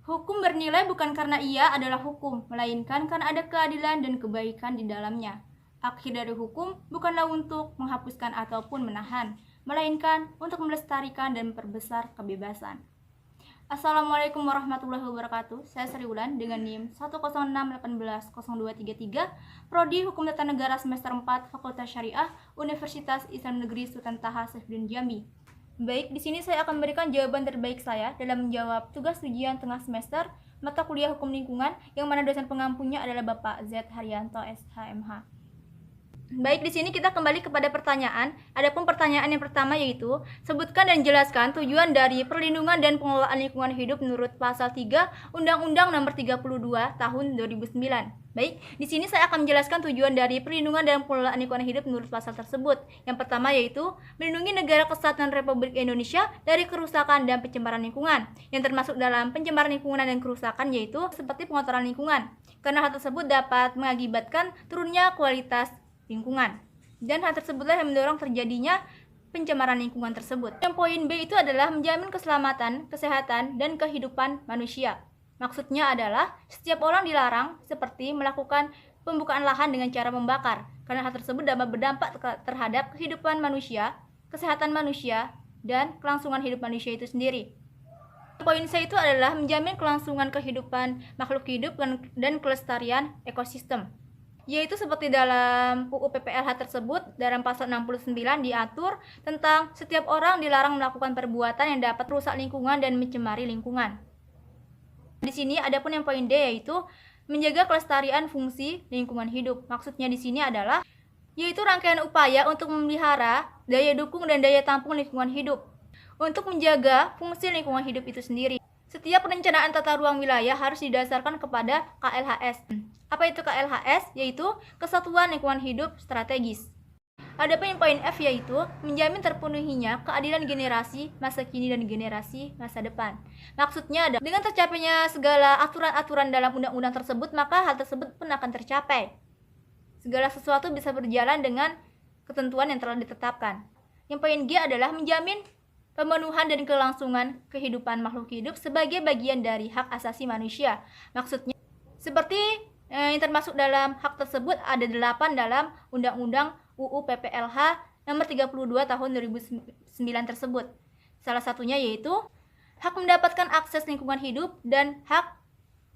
Hukum bernilai bukan karena ia adalah hukum, melainkan karena ada keadilan dan kebaikan di dalamnya. Akhir dari hukum bukanlah untuk menghapuskan ataupun menahan, melainkan untuk melestarikan dan memperbesar kebebasan. Assalamualaikum warahmatullahi wabarakatuh. Saya Sri Wulan dengan NIM 106180233, Prodi Hukum Tata Negara semester 4, Fakultas Syariah, Universitas Islam Negeri Sultan Taha Saifuddin Jambi. Baik, di sini saya akan memberikan jawaban terbaik saya dalam menjawab tugas ujian tengah semester mata kuliah Hukum Lingkungan yang mana dosen pengampunya adalah Bapak Z Haryanto SHMH. Baik, di sini kita kembali kepada pertanyaan. Adapun pertanyaan yang pertama yaitu, sebutkan dan jelaskan tujuan dari perlindungan dan pengelolaan lingkungan hidup menurut pasal 3 Undang-Undang Nomor 32 Tahun 2009. Baik, di sini saya akan menjelaskan tujuan dari perlindungan dan pengelolaan lingkungan hidup menurut pasal tersebut. Yang pertama yaitu melindungi negara kesatuan Republik Indonesia dari kerusakan dan pencemaran lingkungan. Yang termasuk dalam pencemaran lingkungan dan kerusakan yaitu seperti pengotoran lingkungan. Karena hal tersebut dapat mengakibatkan turunnya kualitas lingkungan. Dan hal tersebutlah yang mendorong terjadinya pencemaran lingkungan tersebut. Yang poin B itu adalah menjamin keselamatan, kesehatan, dan kehidupan manusia. Maksudnya adalah setiap orang dilarang seperti melakukan pembukaan lahan dengan cara membakar, karena hal tersebut dapat berdampak terhadap kehidupan manusia, kesehatan manusia, dan kelangsungan hidup manusia itu sendiri. Poin C itu adalah menjamin kelangsungan kehidupan makhluk hidup dan kelestarian ekosistem. Yaitu seperti dalam UU PPLH tersebut, dalam pasal 69 diatur tentang setiap orang dilarang melakukan perbuatan yang dapat merusak lingkungan dan mencemari lingkungan. Di sini adapun yang poin D yaitu menjaga kelestarian fungsi lingkungan hidup. Maksudnya di sini adalah yaitu rangkaian upaya untuk memelihara daya dukung dan daya tampung lingkungan hidup untuk menjaga fungsi lingkungan hidup itu sendiri. Setiap perencanaan tata ruang wilayah harus didasarkan kepada KLHS. Apa itu KLHS? Yaitu Kesatuan Lingkungan Hidup Strategis. Adapun poin F yaitu menjamin terpenuhinya keadilan generasi masa kini dan generasi masa depan. Maksudnya dengan tercapainya segala aturan-aturan dalam undang-undang tersebut, maka hal tersebut pun akan tercapai. Segala sesuatu bisa berjalan dengan ketentuan yang telah ditetapkan. Yang poin G adalah menjamin pemenuhan dan kelangsungan kehidupan makhluk hidup sebagai bagian dari hak asasi manusia. Maksudnya seperti yang termasuk dalam hak tersebut ada 8 dalam Undang-Undang UU PPLH nomor 32 tahun 2009 tersebut. Salah satunya yaitu hak mendapatkan akses lingkungan hidup dan hak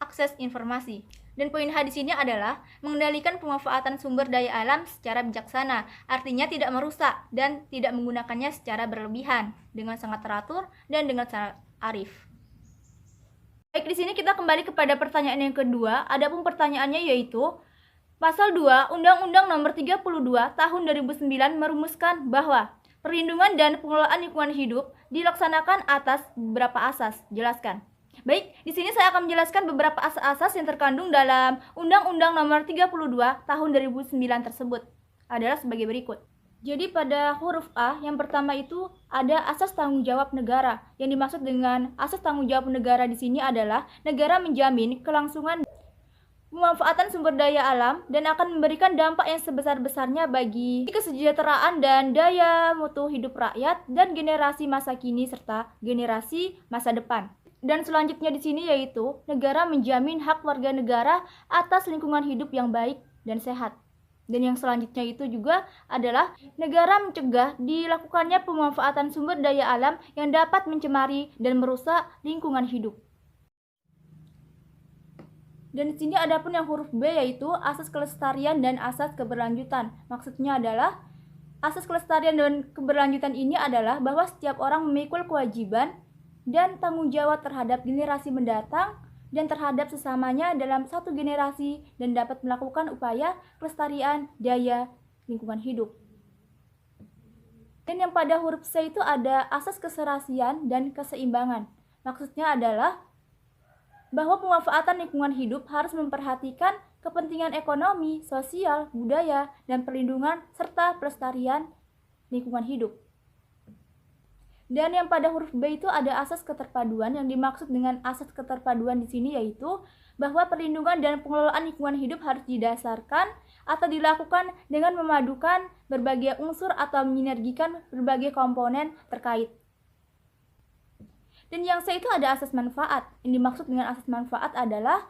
akses informasi. Dan poin H di sini adalah mengendalikan pemanfaatan sumber daya alam secara bijaksana, artinya tidak merusak dan tidak menggunakannya secara berlebihan, dengan sangat teratur dan dengan sangat arif. Baik, di sini kita kembali kepada pertanyaan yang kedua. Adapun pertanyaannya yaitu pasal 2 Undang-Undang Nomor 32 Tahun 2009 merumuskan bahwa perlindungan dan pengelolaan lingkungan hidup dilaksanakan atas beberapa asas. Jelaskan. Baik, di sini saya akan menjelaskan beberapa asas-asas yang terkandung dalam Undang-Undang Nomor 32 Tahun 2009 tersebut. Adalah sebagai berikut. Jadi pada huruf A yang pertama itu ada asas tanggung jawab negara. Yang dimaksud dengan asas tanggung jawab negara di sini adalah negara menjamin kelangsungan pemanfaatan sumber daya alam dan akan memberikan dampak yang sebesar-besarnya bagi kesejahteraan dan daya mutu hidup rakyat dan generasi masa kini serta generasi masa depan. Dan selanjutnya di sini yaitu negara menjamin hak warga negara atas lingkungan hidup yang baik dan sehat. Dan yang selanjutnya itu juga adalah negara mencegah dilakukannya pemanfaatan sumber daya alam yang dapat mencemari dan merusak lingkungan hidup. Dan di sini ada pun yang huruf B yaitu asas kelestarian dan asas keberlanjutan. Maksudnya adalah asas kelestarian dan keberlanjutan ini adalah bahwa setiap orang memikul kewajiban dan tanggung jawab terhadap generasi mendatang dan terhadap sesamanya dalam satu generasi dan dapat melakukan upaya kelestarian daya lingkungan hidup. Dan yang pada huruf C itu ada asas keserasian dan keseimbangan. Maksudnya adalah bahwa pemanfaatan lingkungan hidup harus memperhatikan kepentingan ekonomi, sosial, budaya, dan perlindungan serta pelestarian lingkungan hidup. Dan yang pada huruf B itu ada asas keterpaduan. Yang dimaksud dengan asas keterpaduan di sini yaitu bahwa perlindungan dan pengelolaan lingkungan hidup harus didasarkan atau dilakukan dengan memadukan berbagai unsur atau menyinergikan berbagai komponen terkait. Dan yang C itu ada asas manfaat. Yang dimaksud dengan asas manfaat adalah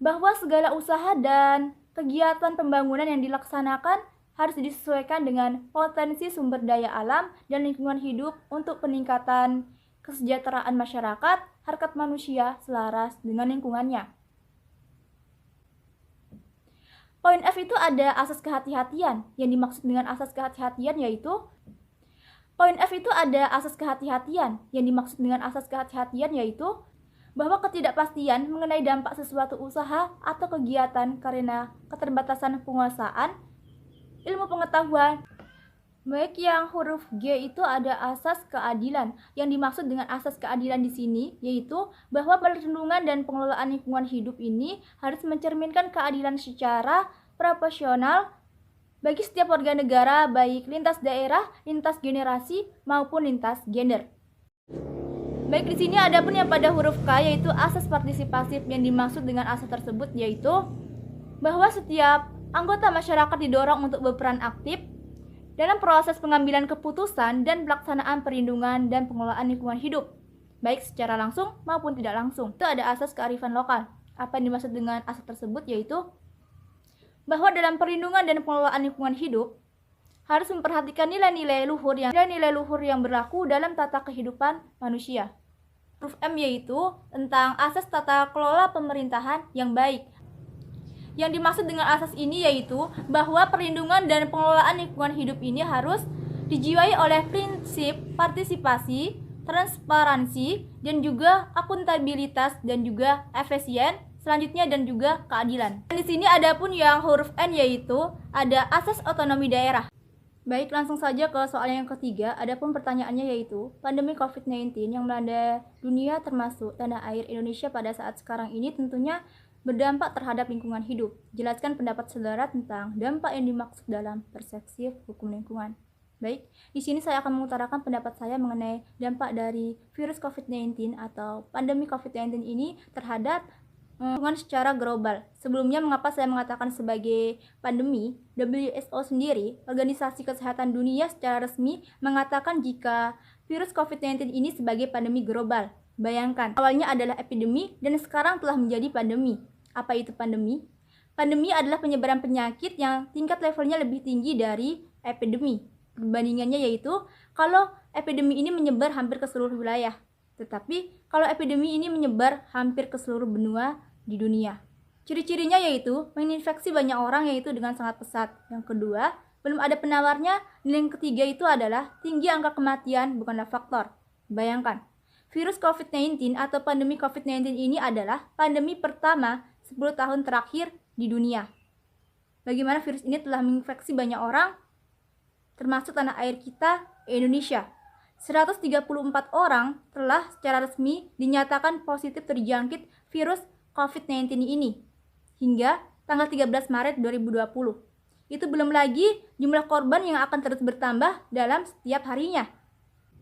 bahwa segala usaha dan kegiatan pembangunan yang dilaksanakan harus disesuaikan dengan potensi sumber daya alam dan lingkungan hidup untuk peningkatan kesejahteraan masyarakat, harkat manusia selaras dengan lingkungannya. Poin F itu ada asas kehati-hatian. Yang dimaksud dengan asas kehati-hatian yaitu poin F itu ada asas kehati-hatian. Yang dimaksud dengan asas kehati-hatian yaitu bahwa ketidakpastian mengenai dampak sesuatu usaha atau kegiatan karena keterbatasan penguasaan, ilmu pengetahuan. Baik, yang huruf G itu ada asas keadilan. Yang dimaksud dengan asas keadilan di sini yaitu bahwa perlindungan dan pengelolaan lingkungan hidup ini harus mencerminkan keadilan secara proporsional bagi setiap warga negara, baik lintas daerah, lintas generasi maupun lintas gender. Baik, di sini ada pun yang pada huruf K yaitu asas partisipasif. Yang dimaksud dengan asas tersebut yaitu bahwa setiap anggota masyarakat didorong untuk berperan aktif dalam proses pengambilan keputusan dan pelaksanaan perlindungan dan pengelolaan lingkungan hidup, baik secara langsung maupun tidak langsung. Itu ada asas kearifan lokal. Apa yang dimaksud dengan asas tersebut yaitu bahwa dalam perlindungan dan pengelolaan lingkungan hidup harus memperhatikan nilai-nilai luhur yang berlaku dalam tata kehidupan manusia. Huruf M yaitu tentang asas tata kelola pemerintahan yang baik. Yang dimaksud dengan asas ini yaitu bahwa perlindungan dan pengelolaan lingkungan hidup ini harus dijiwai oleh prinsip partisipasi, transparansi, dan juga akuntabilitas dan juga efisien, selanjutnya dan juga keadilan. Dan di sini ada pun yang huruf N yaitu ada asas otonomi daerah. Baik, langsung saja ke soal yang ketiga. Adapun pertanyaannya yaitu pandemi COVID-19 yang melanda dunia termasuk tanah air Indonesia pada saat sekarang ini tentunya berdampak terhadap lingkungan hidup. Jelaskan pendapat saudara tentang dampak yang dimaksud dalam persepsi hukum lingkungan. Baik, di sini saya akan mengutarakan pendapat saya mengenai dampak dari virus COVID-19 atau pandemi COVID-19 ini terhadap lingkungan secara global. Sebelumnya, mengapa saya mengatakan sebagai pandemi? WHO sendiri, Organisasi Kesehatan Dunia secara resmi mengatakan jika virus COVID-19 ini sebagai pandemi global. Bayangkan, awalnya adalah epidemi dan sekarang telah menjadi pandemi. Apa itu pandemi? Pandemi adalah penyebaran penyakit yang tingkat levelnya lebih tinggi dari epidemi. Perbandingannya yaitu kalau epidemi ini menyebar hampir ke seluruh wilayah, tetapi kalau epidemi ini menyebar hampir ke seluruh benua di dunia. Ciri-cirinya yaitu menginfeksi banyak orang yaitu dengan sangat pesat. Yang kedua, belum ada penawarnya. Dan yang ketiga itu adalah tinggi angka kematian bukanlah faktor. Bayangkan, virus COVID-19 atau pandemi COVID-19 ini adalah pandemi pertama 10 tahun terakhir di dunia. Bagaimana virus ini telah menginfeksi banyak orang, termasuk tanah air kita, Indonesia. 134 orang telah secara resmi dinyatakan positif terjangkit virus COVID-19 ini hingga tanggal 13 Maret 2020. Itu belum lagi jumlah korban yang akan terus bertambah dalam setiap harinya.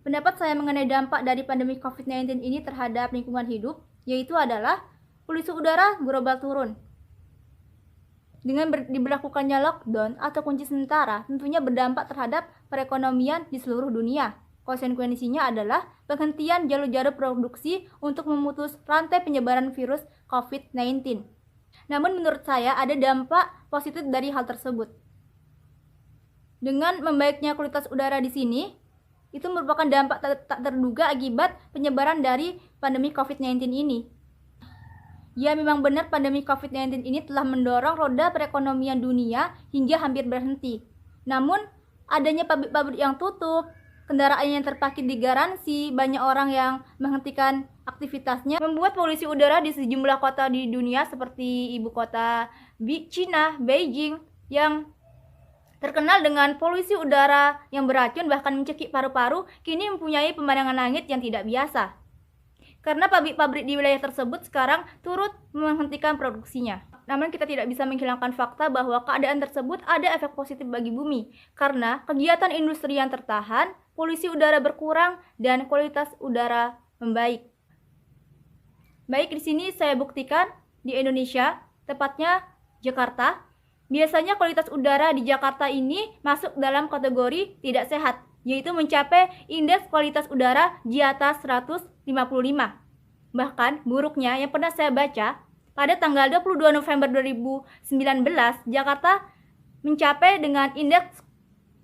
Pendapat saya mengenai dampak dari pandemi COVID-19 ini terhadap lingkungan hidup yaitu adalah polusi udara global turun. Dengan diberlakukannya lockdown atau kunci sementara tentunya berdampak terhadap perekonomian di seluruh dunia. Konsekuensinya adalah penghentian jalur-jalur produksi untuk memutus rantai penyebaran virus COVID-19. Namun menurut saya ada dampak positif dari hal tersebut. Dengan membaiknya kualitas udara di sini, itu merupakan dampak tak terduga akibat penyebaran dari pandemi COVID-19 ini. Ya, memang benar pandemi COVID-19 ini telah mendorong roda perekonomian dunia hingga hampir berhenti. Namun, adanya pabrik-pabrik yang tutup, kendaraan yang terparkir di garansi, banyak orang yang menghentikan aktivitasnya, membuat polusi udara di sejumlah kota di dunia seperti ibu kota China, Beijing, yang terkenal dengan polusi udara yang beracun bahkan mencekik paru-paru, kini mempunyai pemandangan langit yang tidak biasa. Karena pabrik-pabrik di wilayah tersebut sekarang turut menghentikan produksinya. Namun kita tidak bisa menghilangkan fakta bahwa keadaan tersebut ada efek positif bagi bumi. Karena kegiatan industri yang tertahan, polusi udara berkurang, dan kualitas udara membaik. Baik, di sini saya buktikan di Indonesia, tepatnya Jakarta. Biasanya kualitas udara di Jakarta ini masuk dalam kategori tidak sehat. yaitu mencapai indeks kualitas udara di atas 155. Bahkan buruknya yang pernah saya baca, pada tanggal 22 November 2019, Jakarta mencapai dengan indeks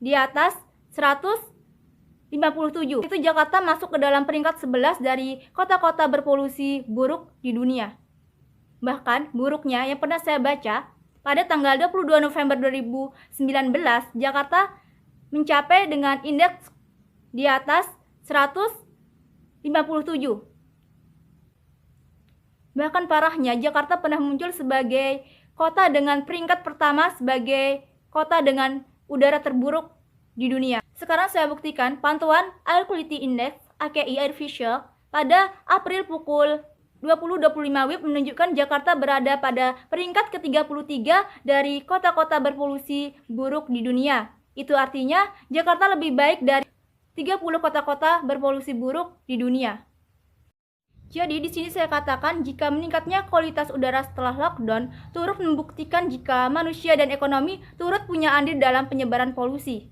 di atas 157. Itu Jakarta masuk ke dalam peringkat 11 dari kota-kota berpolusi buruk di dunia. Bahkan buruknya yang pernah saya baca, pada tanggal 22 November 2019, Jakarta mencapai dengan indeks di atas 157. Bahkan parahnya, Jakarta pernah muncul sebagai kota dengan peringkat pertama sebagai kota dengan udara terburuk di dunia. Sekarang saya buktikan pantauan Air Quality Index (AQI Air Visual) pada April pukul 20.25 WIB menunjukkan Jakarta berada pada peringkat ke-33 dari kota-kota berpolusi buruk di dunia. Itu artinya Jakarta lebih baik dari 30 kota-kota berpolusi buruk di dunia. Jadi di sini saya katakan jika meningkatnya kualitas udara setelah lockdown turut membuktikan jika manusia dan ekonomi turut punya andil dalam penyebaran polusi.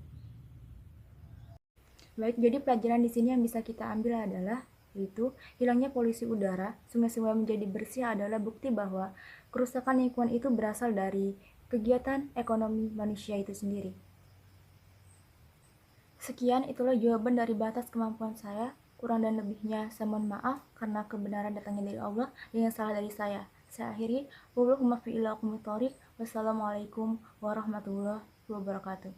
Baik, jadi pelajaran di sini yang bisa kita ambil adalah yaitu hilangnya polusi udara, sungai-sungai menjadi bersih adalah bukti bahwa kerusakan lingkungan itu berasal dari kegiatan ekonomi manusia itu sendiri. Sekian, itulah jawaban dari batas kemampuan saya. Kurang dan lebihnya saya mohon maaf karena kebenaran datangnya dari Allah dan yang salah dari saya. Saya akhiri. Wassalamualaikum warahmatullahi wabarakatuh.